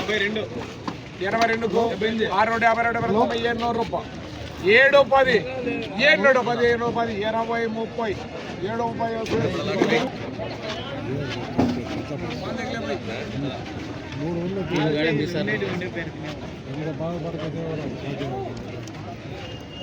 22కు 652 700 రూపాయలు 7 10 7 10 7 10 20 30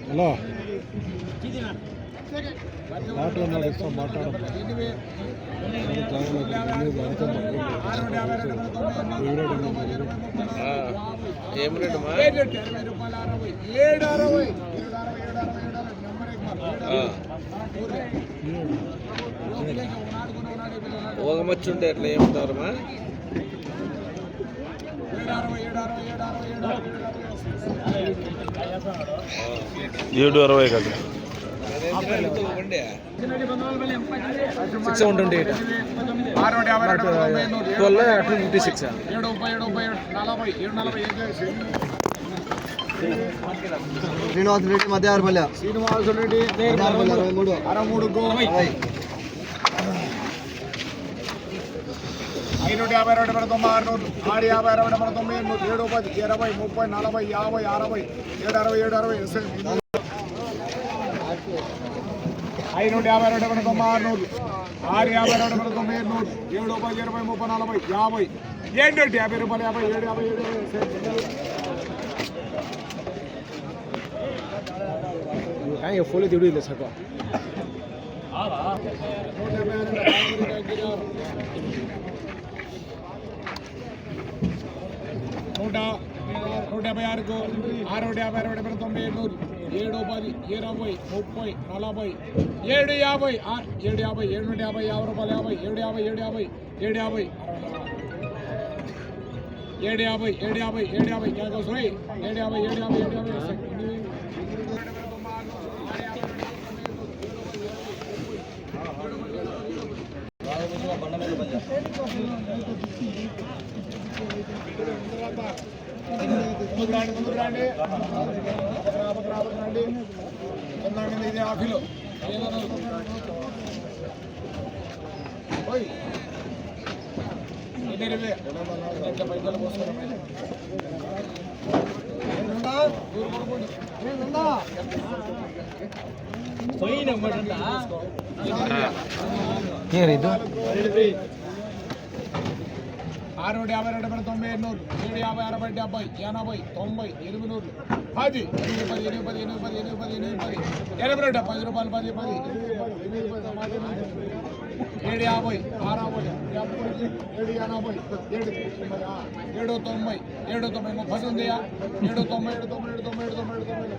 హలో మాట్లాడడం ఓగమచ్చుంటే ఎట్లా ఏమంటారమ్మా? 760 కదా 628 1256 శ్రీనివాస రెడ్డి మధ్యాహ్న శ్రీనివాస రెడ్డి 63కు 552 600 652 900 7 10 20 30 40 50 60 552 600 652 900 7 10 20 30 40 50 50 రూపాయలు ये फुल दिवड़ी ले सको నూట 156కు 652 900 7 10 20 30 40 750 750 రూపాయలు 50 750 क्या कहो सोई 750 ఇది ఆఫీలో పైసలు పోసుకున్నాం ಏನಿದು 652 900 750 60 70 80 90 800 10 10 రూపాయలు 10 750 60 790 790 30 ఉందియా 790